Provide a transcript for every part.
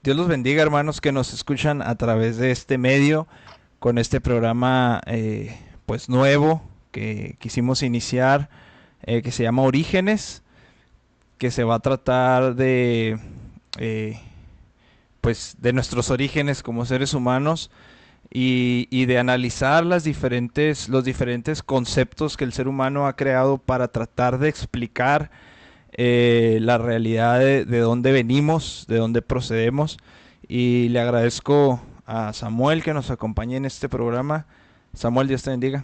Dios los bendiga, hermanos que nos escuchan a través de este medio, con este programa pues nuevo que quisimos iniciar, que se llama Orígenes, que se va a tratar de eh, pues de nuestros orígenes como seres humanos y de analizar los diferentes conceptos que el ser humano ha creado para tratar de explicar la realidad de dónde venimos, de dónde procedemos. Y le agradezco a Samuel que nos acompañe en este programa. Samuel, Dios te bendiga.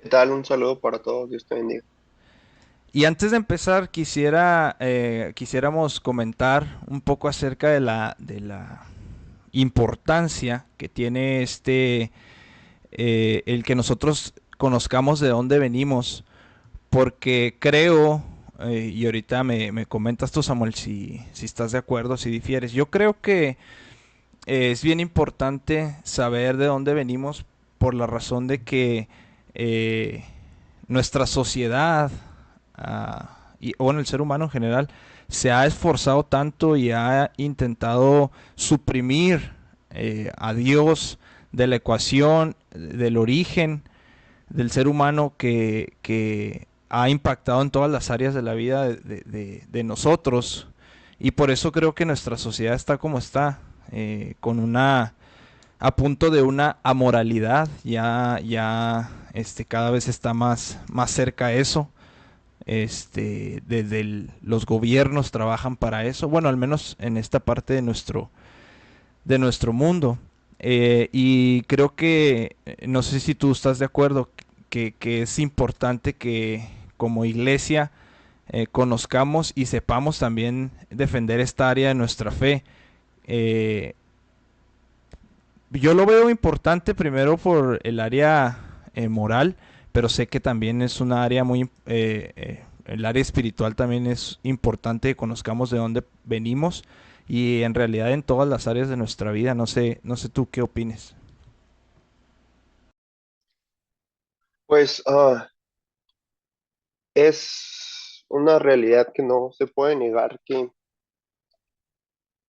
¿Qué tal? Un saludo para todos, Dios te bendiga. Y antes de empezar, quisiéramos comentar un poco acerca de la importancia que tiene el que nosotros conozcamos de dónde venimos, porque creo, y ahorita me comentas tú, Samuel, si estás de acuerdo, si difieres. Yo creo que es bien importante saber de dónde venimos por la razón de que eh, nuestra sociedad, y bueno, el ser humano en general, se ha esforzado tanto y ha intentado suprimir a Dios de la ecuación, del origen del ser humano que ha impactado en todas las áreas de la vida de nosotros. Y por eso creo que nuestra sociedad está como está, con una a punto de una amoralidad, cada vez está más cerca a eso. Los gobiernos trabajan para eso, bueno, al menos en esta parte de nuestro mundo. Y creo que, no sé si tú estás de acuerdo, que es importante que como iglesia conozcamos y sepamos también defender esta área de nuestra fe. Eh, yo lo veo importante primero por el área moral, pero sé que también es una área el área espiritual también es importante que conozcamos de dónde venimos y en realidad en todas las áreas de nuestra vida. No sé tú qué opines. Pues es una realidad que no se puede negar que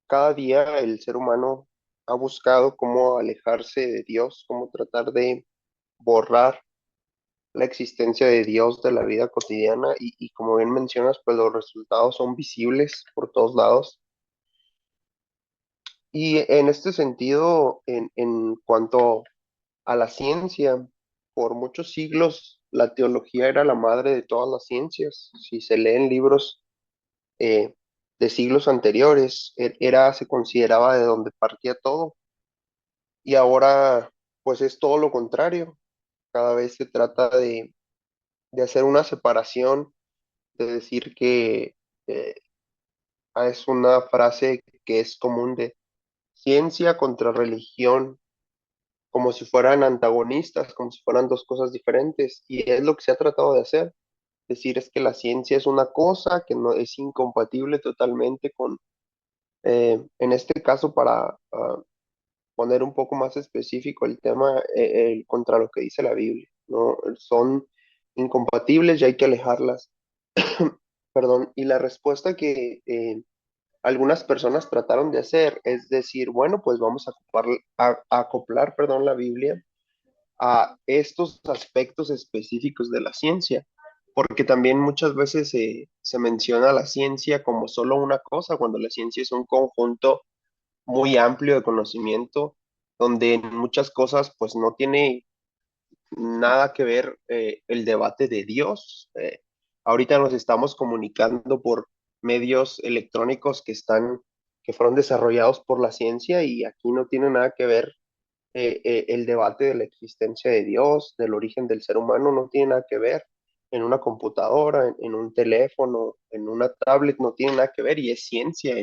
cada día el ser humano ha buscado cómo alejarse de Dios, cómo tratar de borrar la existencia de Dios de la vida cotidiana y como bien mencionas, pues los resultados son visibles por todos lados. Y en este sentido, en cuanto a la ciencia, por muchos siglos la teología era la madre de todas las ciencias. Si se leen libros eh, de siglos anteriores, se consideraba de donde partía todo. Y ahora, pues es todo lo contrario. Cada vez se trata de hacer una separación, de decir que eh, es una frase que es común de ciencia contra religión, como si fueran antagonistas, como si fueran dos cosas diferentes. Y es lo que se ha tratado de hacer. Decir es que la ciencia es una cosa que no es incompatible totalmente con, en este caso, para poner un poco más específico el tema, contra lo que dice la Biblia, ¿no? Son incompatibles y hay que alejarlas. Perdón, y la respuesta que algunas personas trataron de hacer es decir, bueno, pues vamos a a acoplar, perdón, la Biblia a estos aspectos específicos de la ciencia, porque también muchas veces se menciona la ciencia como solo una cosa, cuando la ciencia es un conjunto muy amplio de conocimiento, donde en muchas cosas pues no tiene nada que ver el debate de Dios. Ahorita nos estamos comunicando por medios electrónicos que fueron desarrollados por la ciencia y aquí no tiene nada que ver el debate de la existencia de Dios, del origen del ser humano, no tiene nada que ver en una computadora, en un teléfono, en una tablet, no tiene nada que ver y es ciencia.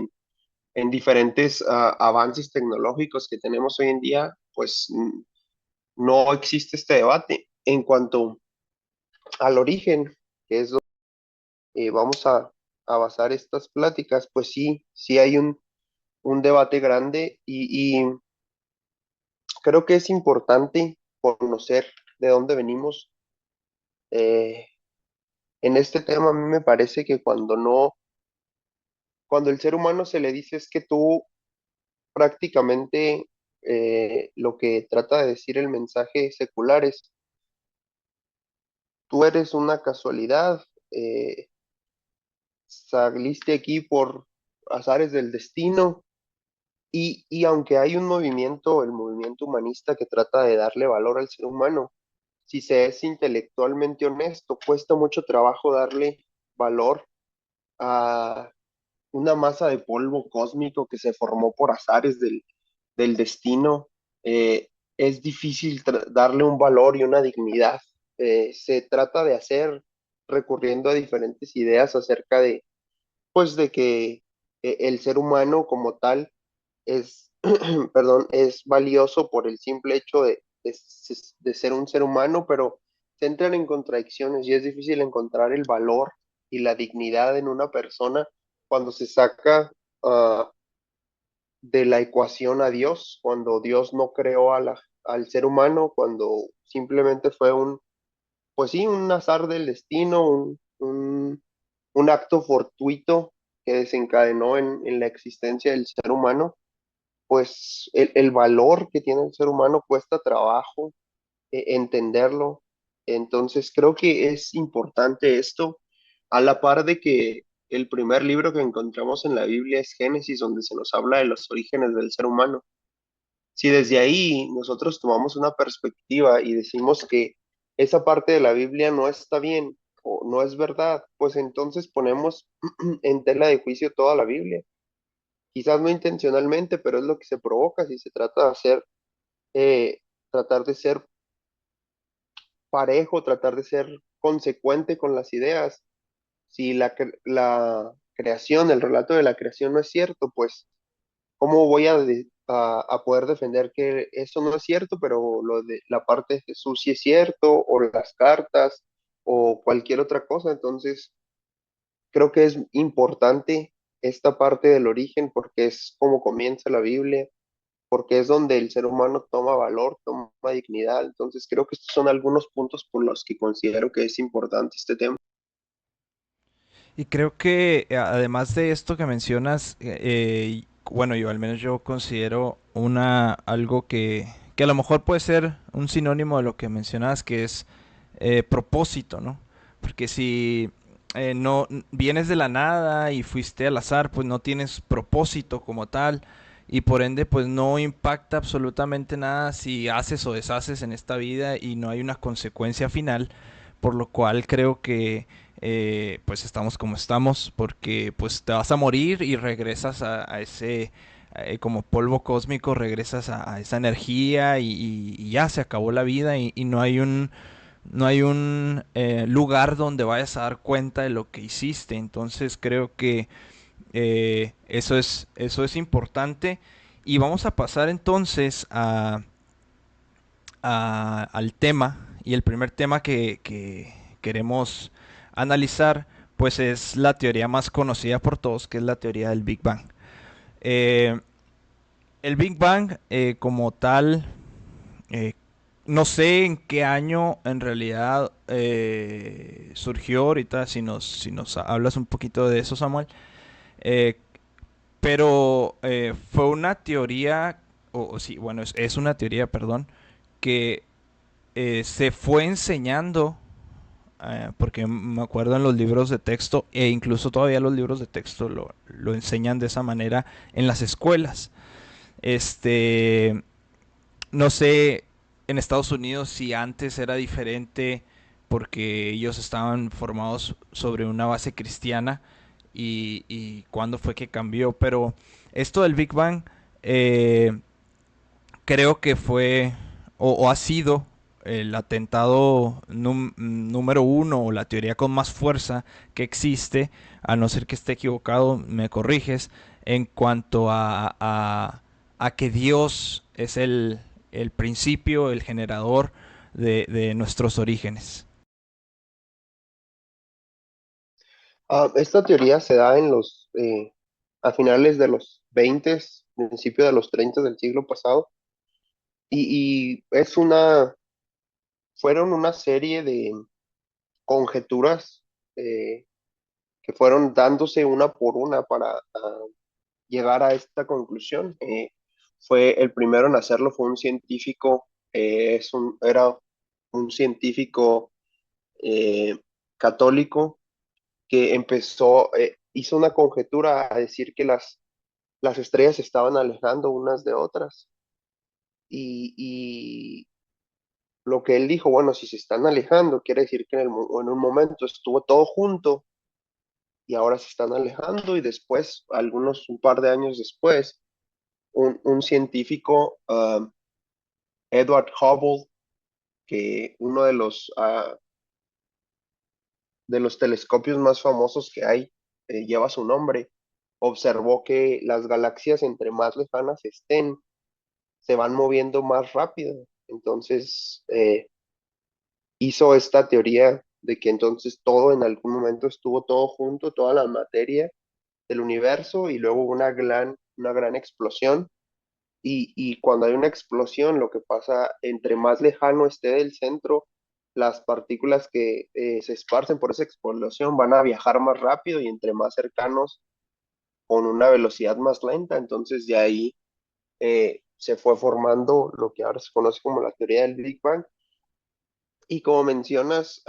En diferentes avances tecnológicos que tenemos hoy en día, pues no existe este debate. En cuanto al origen, que es donde vamos a basar estas pláticas, pues sí, sí hay un debate grande y creo que es importante conocer de dónde venimos. Eh, en este tema a mí me parece que cuando no cuando el ser humano se le dice es que tú prácticamente lo que trata de decir el mensaje secular es, tú eres una casualidad, saliste aquí por azares del destino. Y aunque hay un movimiento, el movimiento humanista que trata de darle valor al ser humano, si se es intelectualmente honesto, cuesta mucho trabajo darle valor a una masa de polvo cósmico que se formó por azares del destino. Es difícil darle un valor y una dignidad. Se trata de hacer recurriendo a diferentes ideas acerca de, pues, de que el ser humano como tal es, perdón, es valioso por el simple hecho de ser un ser humano, pero se entran en contradicciones y es difícil encontrar el valor y la dignidad en una persona cuando se saca de la ecuación a Dios, cuando Dios no creó al ser humano, cuando simplemente fue pues sí, un azar del destino, un acto fortuito que desencadenó en la existencia del ser humano. Pues el valor que tiene el ser humano cuesta trabajo entenderlo. Entonces creo que es importante esto, a la par de que el primer libro que encontramos en la Biblia es Génesis, donde se nos habla de los orígenes del ser humano. Si desde ahí nosotros tomamos una perspectiva y decimos que esa parte de la Biblia no está bien o no es verdad, pues entonces ponemos en tela de juicio toda la Biblia. Quizás no intencionalmente, pero es lo que se provoca si se trata de hacer, eh, tratar de ser parejo, tratar de ser consecuente con las ideas. Si la creación, el relato de la creación no es cierto, pues, ¿cómo voy a poder defender que eso no es cierto, pero lo de la parte de Jesús sí es cierto, o las cartas, o cualquier otra cosa? Entonces, creo que es importante esta parte del origen porque es como comienza la Biblia, porque es donde el ser humano toma valor, toma dignidad. Entonces creo que estos son algunos puntos por los que considero que es importante este tema. Y creo que además de esto que mencionas, bueno, yo al menos yo considero algo que a lo mejor puede ser un sinónimo de lo que mencionabas, que es propósito, ¿no? Porque si no vienes de la nada y fuiste al azar, pues no tienes propósito como tal y por ende pues no impacta absolutamente nada si haces o deshaces en esta vida y no hay una consecuencia final, por lo cual creo que pues estamos como estamos porque pues te vas a morir y regresas a ese como polvo cósmico, regresas a esa energía y ya se acabó la vida y no hay un lugar donde vayas a dar cuenta de lo que hiciste. Entonces creo que eso es importante. Y vamos a pasar entonces al tema. Y el primer tema que queremos analizar, pues es la teoría más conocida por todos, que es la teoría del Big Bang. Eh, el Big Bang, como tal, eh, no sé en qué año en realidad surgió ahorita, si nos hablas un poquito de eso, Samuel. Eh, pero fue una teoría, o sí, bueno, es una teoría, perdón, que se fue enseñando, porque me acuerdo en los libros de texto, e incluso todavía los libros de texto lo enseñan de esa manera en las escuelas. Este, no sé en Estados Unidos si antes era diferente porque ellos estaban formados sobre una base cristiana y cuándo fue que cambió, pero esto del Big Bang eh, creo que fue o ha sido el atentado número uno o la teoría con más fuerza que existe, a no ser que esté equivocado, me corriges, en cuanto a que Dios es el principio, el generador de nuestros orígenes. Esta teoría se da a finales de los 20, principio de los 30 del siglo pasado, y fueron una serie de conjeturas, que fueron dándose una por una para llegar a esta conclusión. Fue el primero en hacerlo, fue un científico, era un científico eh, católico que hizo una conjetura a decir que las estrellas se estaban alejando unas de otras. Y lo que él dijo, bueno, si se están alejando, quiere decir que en un momento estuvo todo junto y ahora se están alejando y después, un par de años después, un científico, Edward Hubble, que uno de los telescopios más famosos que hay, lleva su nombre, observó que las galaxias entre más lejanas estén, se van moviendo más rápido. Entonces, hizo esta teoría de que entonces todo en algún momento estuvo todo junto, toda la materia del universo y luego hubo una gran explosión. Y cuando hay una explosión, lo que pasa, entre más lejano esté del centro, las partículas que se esparcen por esa explosión van a viajar más rápido y entre más cercanos con una velocidad más lenta. Entonces de ahí se fue formando lo que ahora se conoce como la teoría del Big Bang. Y como mencionas,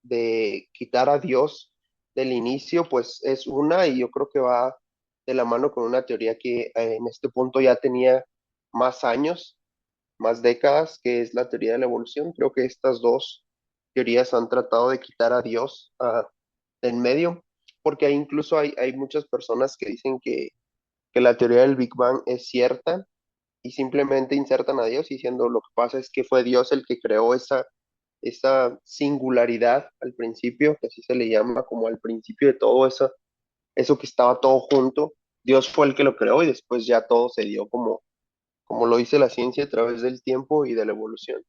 de quitar a Dios del inicio, pues es una, y yo creo que va de la mano con una teoría que en este punto ya tenía más años, más décadas, que es la teoría de la evolución. Creo que estas dos teorías han tratado de quitar a Dios de en medio, porque incluso hay muchas personas que dicen que la teoría del Big Bang es cierta y simplemente insertan a Dios diciendo lo que pasa es que fue Dios el que creó esa singularidad al principio, que así se le llama, como al principio de todo eso que estaba todo junto. Dios fue el que lo creó y después ya todo se dio como lo dice la ciencia a través del tiempo y de la evolución.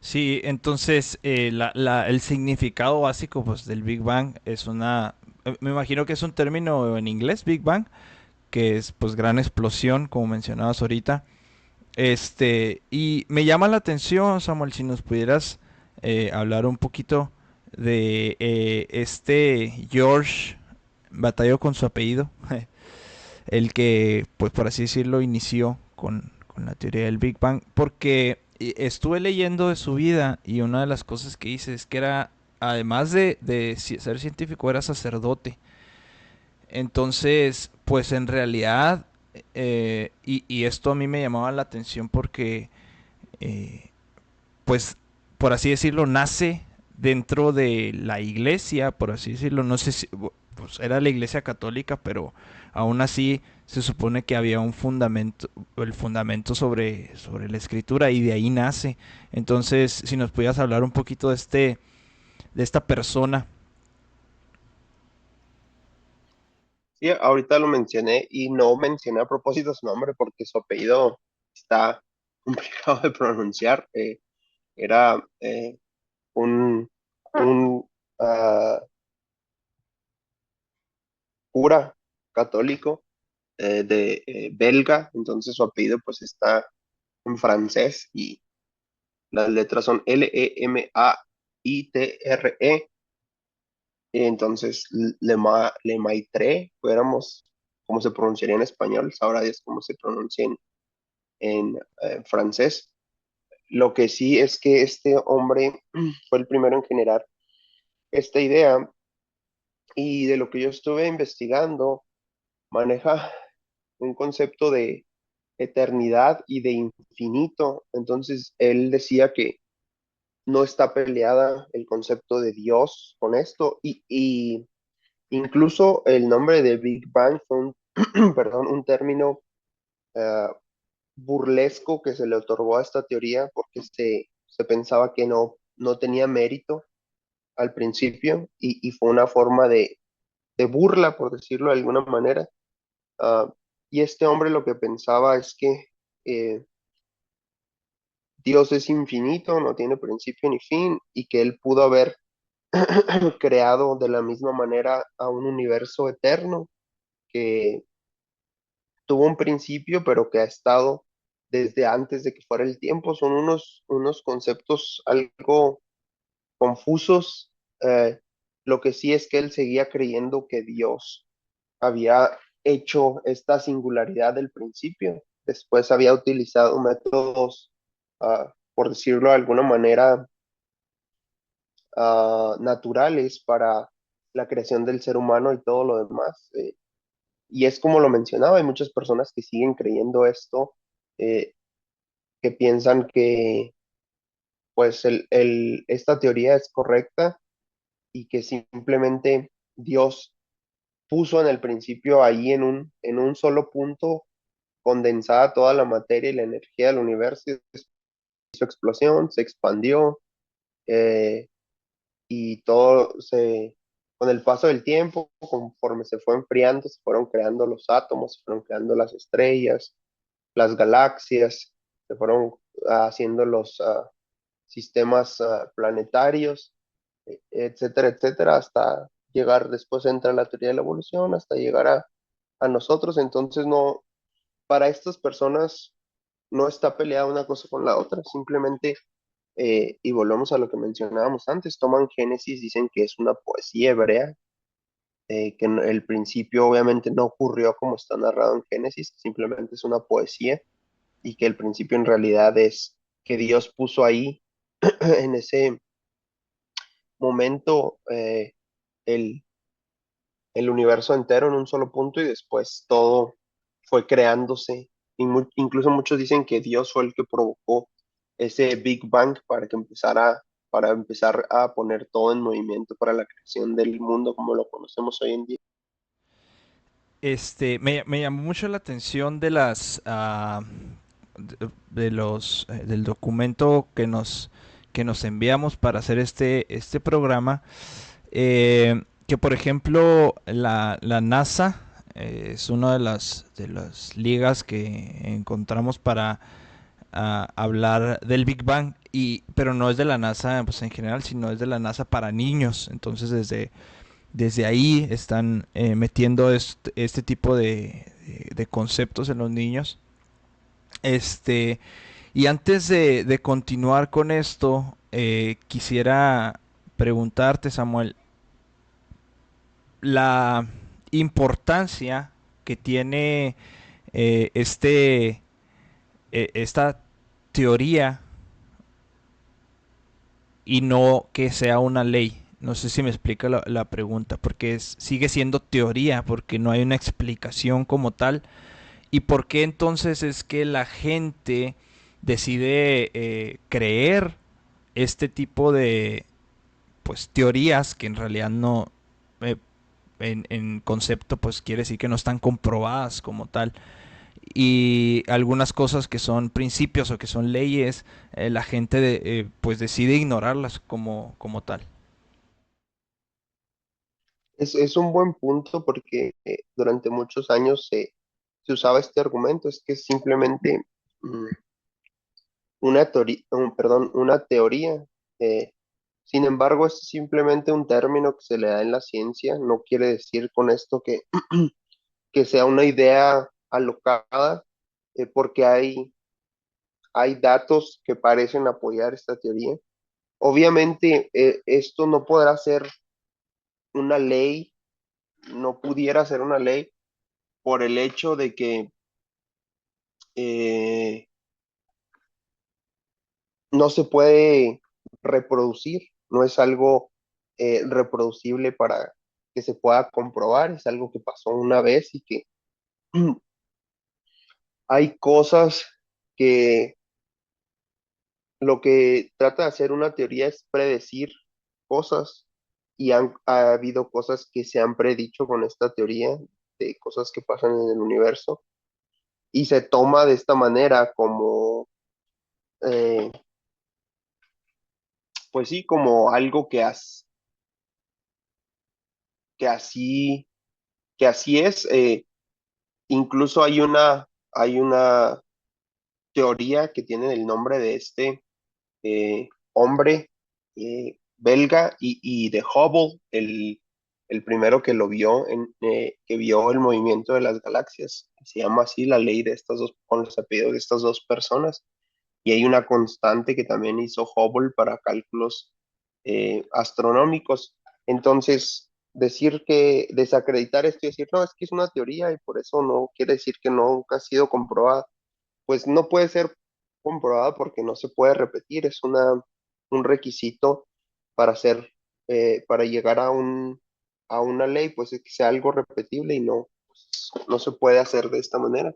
Sí, entonces el significado básico pues, del Big Bang es una... Me imagino que es un término en inglés, Big Bang, que es pues gran explosión, como mencionabas ahorita. Y me llama la atención, Samuel, si nos pudieras hablar un poquito de George, batalló con su apellido, el que, pues por así decirlo, inició con la teoría del Big Bang, porque estuve leyendo de su vida y una de las cosas que hice es que era, además de ser científico, era sacerdote. Entonces, pues en realidad, y esto a mí me llamaba la atención porque eh, pues, por así decirlo, nace dentro de la iglesia, por así decirlo, no sé si, pues era la iglesia católica, pero aún así se supone que había un fundamento, el fundamento sobre la escritura y de ahí nace. Entonces, si nos pudieras hablar un poquito de esta persona. Sí, ahorita lo mencioné y no mencioné a propósito su nombre porque su apellido está complicado de pronunciar. Era un, un cura católico belga, entonces su apellido pues está en francés y las letras son Lemaitre. Entonces Lemaitre, fuéramos como se pronunciaría en español, sabrá Dios cómo se pronuncia en francés. Lo que sí es que este hombre fue el primero en generar esta idea y de lo que yo estuve investigando, maneja un concepto de eternidad y de infinito. Entonces, él decía que no está peleada el concepto de Dios con esto y incluso el nombre de Big Bang fue perdón, un término eh, burlesco que se le otorgó a esta teoría porque se pensaba que no tenía mérito al principio y fue una forma de burla, por decirlo de alguna manera. Ah, y este hombre lo que pensaba es que eh, Dios es infinito, no tiene principio ni fin, y que él pudo haber creado de la misma manera a un universo eterno que tuvo un principio, pero que ha estado desde antes de que fuera el tiempo. Son unos conceptos algo confusos, Lo que sí es que él seguía creyendo que Dios había hecho esta singularidad del principio. Después había utilizado métodos, por decirlo de alguna manera, naturales para la creación del ser humano y todo lo demás. Y es como lo mencionaba, hay muchas personas que siguen creyendo esto, eh, que piensan que pues esta teoría es correcta y que simplemente Dios puso en el principio ahí en un solo punto condensada toda la materia y la energía del universo, hizo explosión, se expandió, eh, y con el paso del tiempo, conforme se fue enfriando, se fueron creando los átomos, se fueron creando las estrellas, las galaxias, se fueron haciendo los sistemas planetarios, etcétera, etcétera, hasta llegar, después entra la teoría de la evolución, hasta llegar a nosotros. Entonces, no, para estas personas no está peleada una cosa con la otra, simplemente, y volvemos a lo que mencionábamos antes, toman Génesis, dicen que es una poesía hebrea, que el principio obviamente no ocurrió como está narrado en Génesis, simplemente es una poesía, y que el principio en realidad es que Dios puso ahí en ese momento, el, el universo entero en un solo punto, y después todo fue creándose. Y incluso muchos dicen que Dios fue el que provocó ese Big Bang para empezar a poner todo en movimiento para la creación del mundo como lo conocemos hoy en día. Me llamó mucho la atención de de los, del documento que nos enviamos para hacer este programa. Que por ejemplo la NASA es una de las ligas que encontramos para hablar del Big Bang, pero no es de la NASA pues, en general, sino es de la NASA para niños. Entonces desde ahí están metiendo este tipo de conceptos en los niños. Este, y antes de continuar con esto, quisiera preguntarte, Samuel, la importancia que tiene esta teoría y no que sea una ley. No sé si me explica la pregunta, porque sigue siendo teoría, porque no hay una explicación como tal. ¿Y por qué entonces es que la gente decide creer este tipo de pues teorías que en realidad no, eh, en concepto pues quiere decir que no están comprobadas como tal? Y algunas cosas que son principios o que son leyes, la gente pues decide ignorarlas como tal. Es un buen punto porque durante muchos años se usaba este argumento, es que es simplemente mm, una teoría. eh, Sin embargo, es simplemente un término que se le da en la ciencia. No quiere decir con esto que, que sea una idea alocada, porque hay datos que parecen apoyar esta teoría. Obviamente, esto no podrá ser una ley, no pudiera ser una ley por el hecho de que eh, no se puede reproducir, no es algo reproducible para que se pueda comprobar, es algo que pasó una vez y que hay cosas que lo que trata de hacer una teoría es predecir cosas, y ha habido cosas que se han predicho con esta teoría de cosas que pasan en el universo, y se toma de esta manera como, eh, pues sí, como algo que así, que así es. Incluso hay una teoría que tiene el nombre de este hombre belga, y de Hubble, el primero que lo vio, que vio el movimiento de las galaxias. Se llama así la ley de estas dos, con los apellidos de estas dos personas. Y hay una constante que también hizo Hubble para cálculos astronómicos. Entonces, desacreditar esto y decir, no, es que es una teoría y por eso no quiere decir que nunca ha sido comprobada, pues no puede ser comprobada porque no se puede repetir, es un requisito para hacer, para llegar a una ley, pues es que sea algo repetible y no, pues, no se puede hacer de esta manera.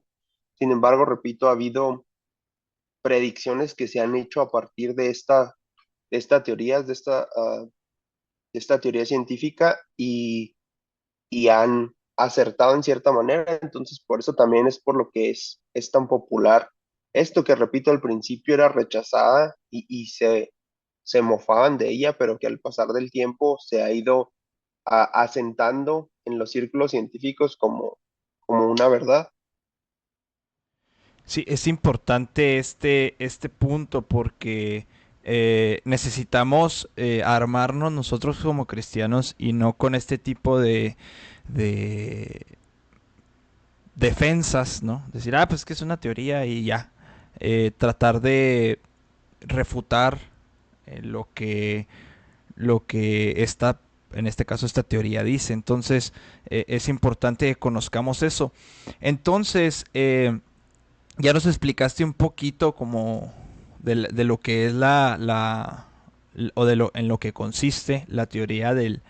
Sin embargo, repito, ha habido predicciones que se han hecho a partir de esta teoría, de esta teoría científica y han acertado en cierta manera, entonces por eso también es por lo que es tan popular. Esto que repito al principio era rechazada y se mofaban de ella, pero que al pasar del tiempo se ha ido asentando en los círculos científicos como una verdad. Sí, es importante este punto porque necesitamos armarnos nosotros como cristianos y no con este tipo de defensas, ¿no? Decir, ah, pues que es una teoría y ya. Tratar de refutar lo que esta, en este caso, esta teoría dice. Entonces, es importante que conozcamos eso. Entonces, ya nos explicaste un poquito como de lo que es o en lo que consiste la teoría del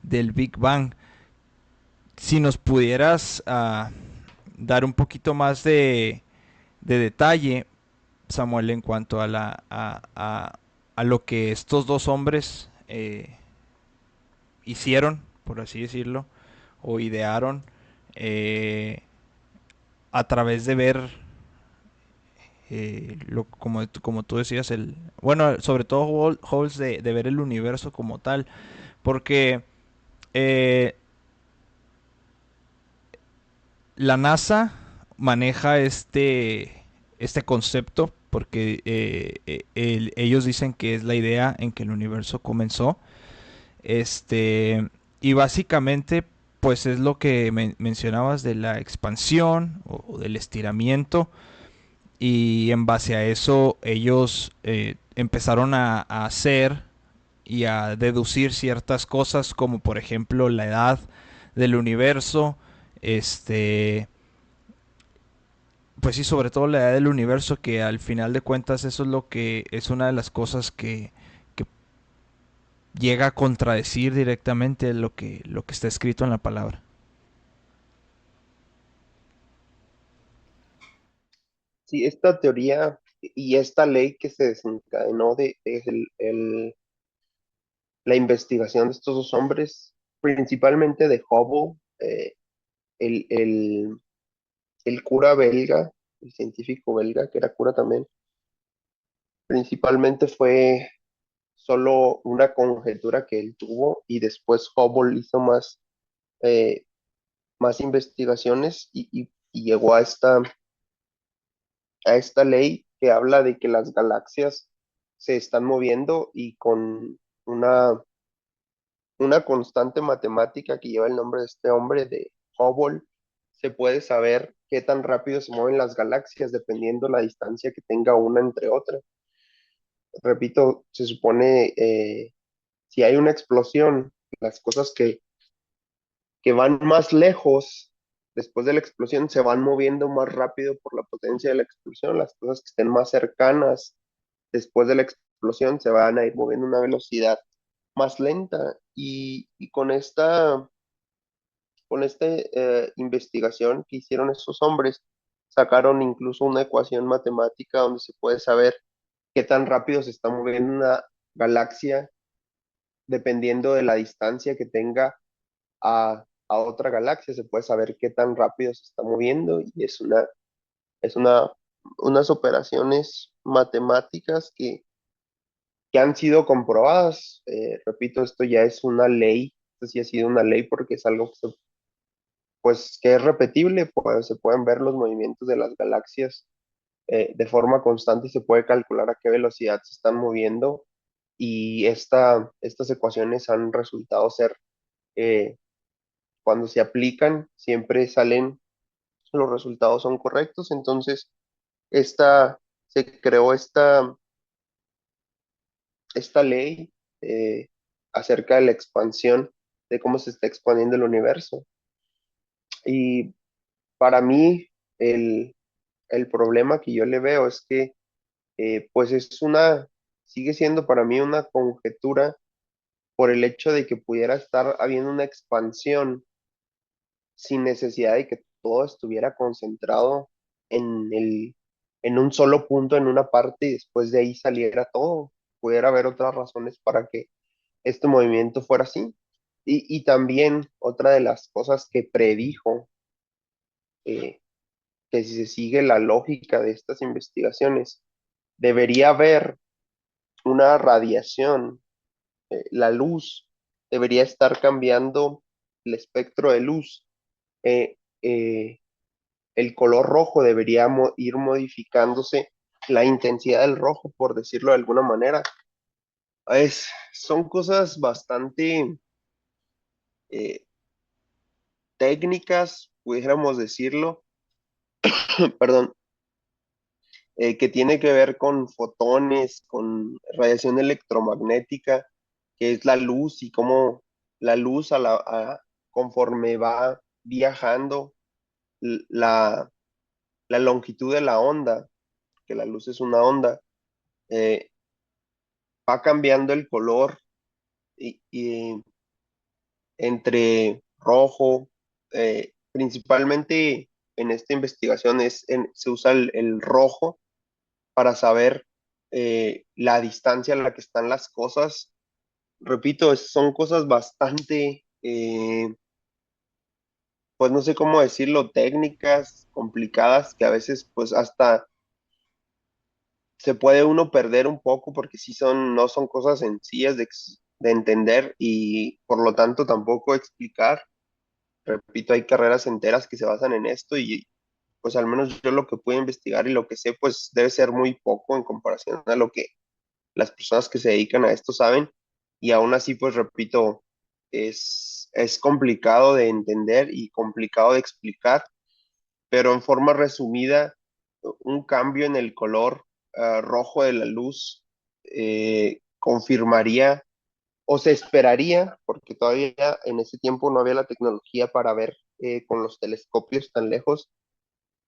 Big Bang. Si nos pudieras dar un poquito más de detalle, Samuel, en cuanto a lo que estos dos hombres hicieron, por así decirlo, o idearon eh, a través de ver como tú decías, bueno, sobre todo Halls de ver el universo como tal, porque eh, la NASA maneja este concepto, porque ellos dicen que es la idea en que el universo comenzó, y básicamente pues es lo que mencionabas de la expansión o del estiramiento, y en base a eso ellos empezaron a hacer y a deducir ciertas cosas como por ejemplo la edad del universo, este, pues sí, sobre todo la edad del universo, que al final de cuentas eso es lo que es una de las cosas que llega a contradecir directamente lo que está escrito en la palabra. Sí, esta teoría y esta ley que se desencadenó de la investigación de estos dos hombres, principalmente de Hubble, el, el, el cura belga, el científico belga, que era cura también, principalmente fue solo una conjetura que él tuvo y después Hubble hizo eh, más investigaciones y llegó a esta ley que habla de que las galaxias se están moviendo y con una constante matemática que lleva el nombre de este hombre, de Hubble, se puede saber qué tan rápido se mueven las galaxias dependiendo la distancia que tenga una entre otra. Repito, se supone, si hay una explosión, las cosas que van más lejos después de la explosión se van moviendo más rápido por la potencia de la explosión. Las cosas que estén más cercanas después de la explosión se van a ir moviendo a una velocidad más lenta. Y con esta investigación que hicieron estos hombres, sacaron incluso una ecuación matemática donde se puede saber qué tan rápido se está moviendo una galaxia dependiendo de la distancia que tenga a otra galaxia, se puede saber qué tan rápido se está moviendo y es unas operaciones matemáticas que han sido comprobadas. Repito, esto ya es una ley, esto sí ha sido una ley porque es algo pues, que es repetible, pues se pueden ver los movimientos de las galaxias de forma constante y se puede calcular a qué velocidad se están moviendo y estas ecuaciones han resultado ser, eh, cuando se aplican, siempre salen, los resultados son correctos, entonces se creó esta ley. acerca de la expansión, de cómo se está expandiendo el universo. Y para mí, el, el problema que yo le veo es que, pues sigue siendo para mí una conjetura por el hecho de que pudiera estar habiendo una expansión sin necesidad de que todo estuviera concentrado en en un solo punto, en una parte, y después de ahí saliera todo. Pudiera haber otras razones para que este movimiento fuera así. Y también otra de las cosas que predijo, eh, que si se sigue la lógica de estas investigaciones, debería haber una radiación, la luz debería estar cambiando el espectro de luz. eh, eh, el color rojo debería ir modificándose la intensidad del rojo, por decirlo de alguna manera. Son cosas bastante eh, técnicas, pudiéramos decirlo, perdón, que tiene que ver con fotones, con radiación electromagnética, que es la luz y cómo la luz conforme va viajando, l- la, la longitud de la onda, que la luz es una onda, eh, va cambiando el color y entre rojo, principalmente en esta investigación se usa el rojo para saber la distancia a la que están las cosas. Repito, son cosas bastante, pues no sé cómo decirlo, técnicas, complicadas, que a veces pues hasta se puede uno perder un poco porque sí no son cosas sencillas de entender y por lo tanto tampoco explicar. Repito, hay carreras enteras que se basan en esto y pues al menos yo lo que puedo investigar y lo que sé pues debe ser muy poco en comparación a lo que las personas que se dedican a esto saben, y aún así, pues repito, es complicado de entender y complicado de explicar, pero en forma resumida, un cambio en el color rojo de la luz confirmaría o se esperaría, porque todavía en ese tiempo no había la tecnología para ver con los telescopios tan lejos,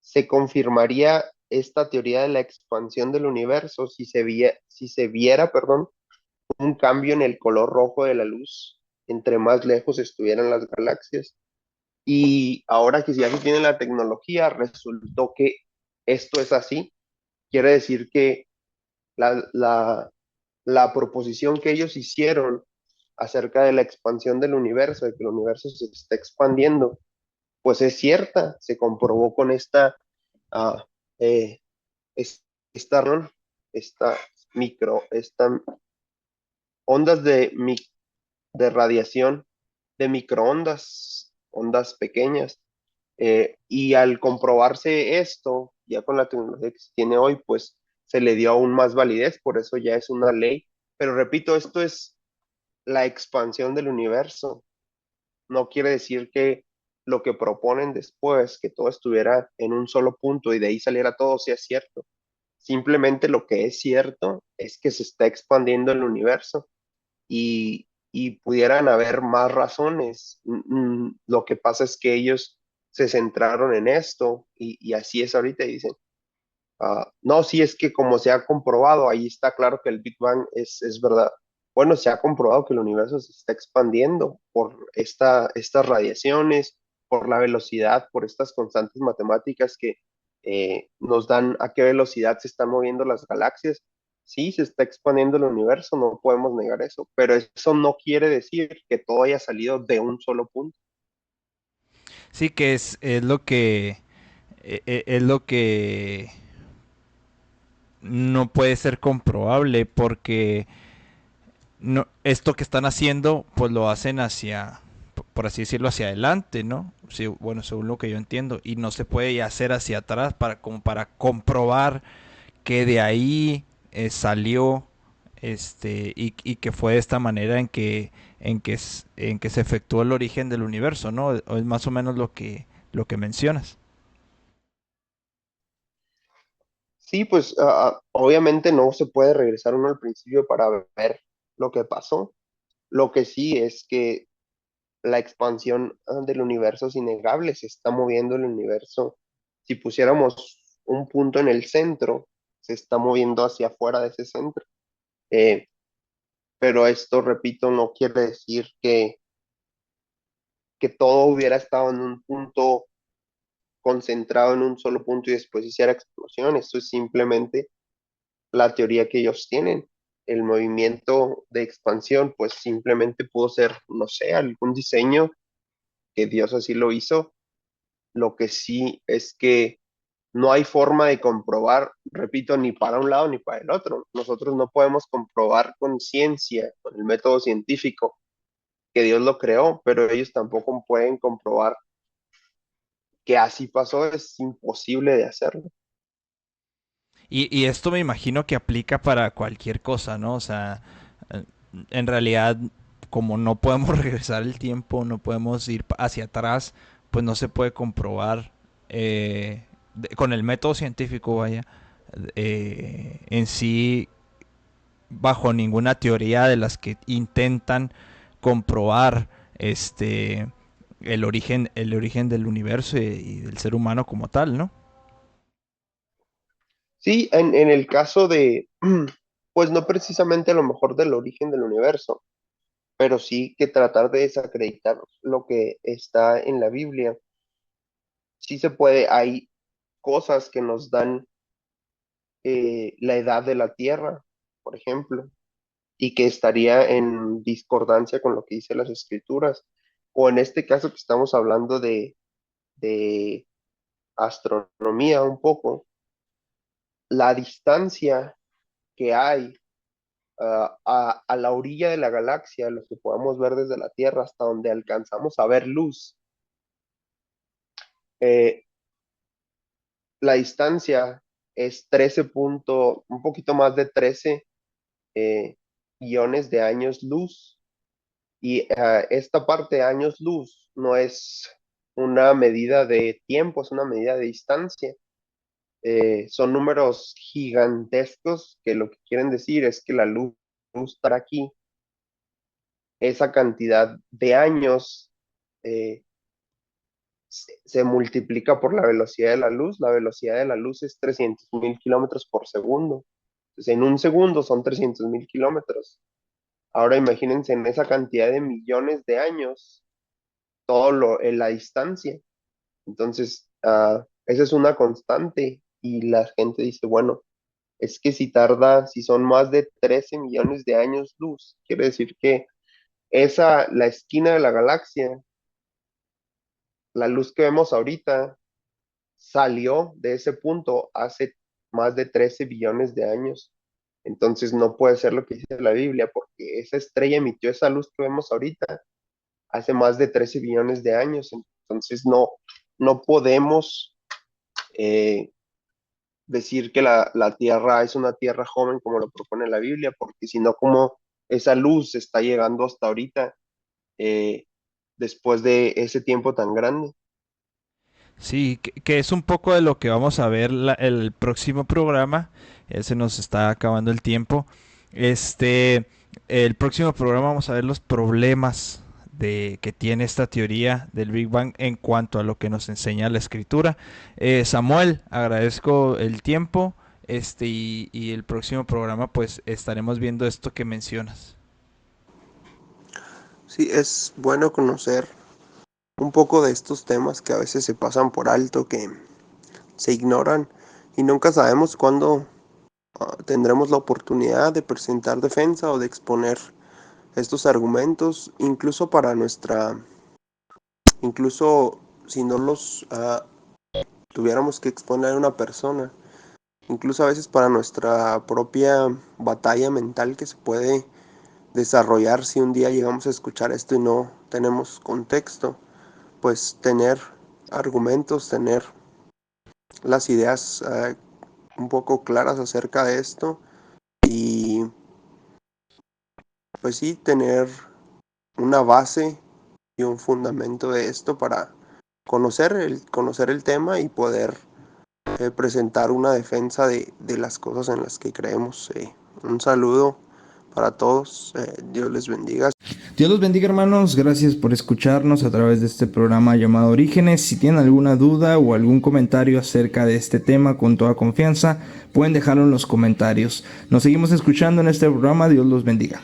se confirmaría esta teoría de la expansión del universo si se viera, perdón, un cambio en el color rojo de la luz entre más lejos estuvieran las galaxias. Y ahora que ya se tiene la tecnología, resultó que esto es así. Quiere decir que la, la, la proposición que ellos hicieron acerca de la expansión del universo, de que el universo se está expandiendo, pues es cierta. Se comprobó con ah, eh, es- esta, ¿no? esta esta ondas de radiación de microondas, ondas pequeñas. Y al comprobarse esto, ya con la tecnología que se tiene hoy, pues se le dio aún más validez, por eso ya es una ley. Pero repito, esto es la expansión del universo. No quiere decir que lo que proponen después, que todo estuviera en un solo punto y de ahí saliera todo, sea cierto. Simplemente lo que es cierto es que se está expandiendo el universo y pudieran haber más razones. Lo que pasa es que ellos se centraron en esto y así es ahorita y dicen, no, sí es que como se ha comprobado, ahí está claro que el Big Bang es verdad. Bueno, se ha comprobado que el universo se está expandiendo por estas radiaciones, por la velocidad, por estas constantes matemáticas que nos dan a qué velocidad se están moviendo las galaxias. Sí, se está expandiendo el universo, no podemos negar eso, pero eso no quiere decir que todo haya salido de un solo punto. Sí, que es lo que es lo que no puede ser comprobable porque no, esto que están haciendo, pues lo hacen hacia, por así decirlo, hacia adelante, ¿no? Sí, bueno, según lo que yo entiendo, y no se puede hacer hacia atrás para, como para comprobar que de ahí salió y que fue de esta manera en que se efectuó el origen del universo, ¿no? O es más o menos lo que mencionas. Sí, pues obviamente no se puede regresar uno al principio para ver lo que pasó, Lo que sí es que la expansión del universo es innegable, se está moviendo el universo. Si pusiéramos un punto en el centro, se está moviendo hacia afuera de ese centro. Eh, pero esto, repito, no quiere decir que todo hubiera estado en un punto concentrado en un solo punto y después hiciera explosión. Esto es simplemente la teoría que ellos tienen. El movimiento de expansión, pues simplemente pudo ser, no sé, algún diseño que Dios así lo hizo. Lo que sí es que no hay forma de comprobar, repito, ni para un lado ni para el otro. Nosotros no podemos comprobar con ciencia, con el método científico, que Dios lo creó, pero ellos tampoco pueden comprobar que así pasó. Es imposible de hacerlo. Y esto me imagino que aplica para cualquier cosa, ¿no? O sea, eh, en realidad, como no podemos regresar el tiempo, no podemos ir hacia atrás, pues no se puede comprobar con el método científico, vaya, en sí, bajo ninguna teoría de las que intentan comprobar el origen del universo y del ser humano como tal, ¿no? Sí, en el caso de, pues no precisamente a lo mejor del origen del universo, pero sí que tratar de desacreditar lo que está en la Biblia. Sí se puede, hay cosas que nos dan la edad de la Tierra, por ejemplo, y que estaría en discordancia con lo que dice las Escrituras. O en este caso que estamos hablando de astronomía un poco, la distancia que hay a la orilla de la galaxia, lo que podamos ver desde la Tierra hasta donde alcanzamos a ver luz, eh, la distancia es 13 un poquito más de 13 eh, millones de años luz. Y esta parte de años luz no es una medida de tiempo, es una medida de distancia. Son números gigantescos que lo que quieren decir es que la luz estar aquí, esa cantidad de años se multiplica por la velocidad de la luz. La velocidad de la luz es 300.000 kilómetros por segundo. Entonces, en un segundo son 300.000 kilómetros. Ahora imagínense en esa cantidad de millones de años, todo lo en la distancia. Entonces, esa es una constante y la gente dice, bueno, es que si son más de 13 millones de años luz, quiere decir que la esquina de la galaxia, la luz que vemos ahorita, salió de ese punto hace más de 13 billones de años. Entonces no puede ser lo que dice la Biblia, porque esa estrella emitió esa luz que vemos ahorita hace más de 13 billones de años. Entonces no podemos eh, decir que la Tierra es una Tierra joven como lo propone la Biblia, porque si no, como esa luz está llegando hasta ahorita, eh, después de ese tiempo tan grande. Sí, que es un poco de lo que vamos a ver el próximo programa. Se nos está acabando el tiempo. Este, el próximo programa vamos a ver los problemas que tiene esta teoría del Big Bang en cuanto a lo que nos enseña la escritura. Samuel, agradezco el tiempo. Y el próximo programa pues estaremos viendo esto que mencionas. Sí, es bueno conocer un poco de estos temas que a veces se pasan por alto, que se ignoran y nunca sabemos cuándo tendremos la oportunidad de presentar defensa o de exponer estos argumentos, incluso si no los tuviéramos que exponer a una persona, incluso a veces para nuestra propia batalla mental que se puede desarrollar si un día llegamos a escuchar esto y no tenemos contexto, pues tener argumentos, tener las ideas un poco claras acerca de esto y pues sí, tener una base y un fundamento de esto para conocer el tema y poder presentar una defensa de las cosas en las que creemos. Un saludo para todos, Dios les bendiga. Dios los bendiga, hermanos. Gracias por escucharnos a través de este programa llamado Orígenes. Si tienen alguna duda o algún comentario acerca de este tema, con toda confianza, pueden dejarlo en los comentarios. Nos seguimos escuchando en este programa. Dios los bendiga.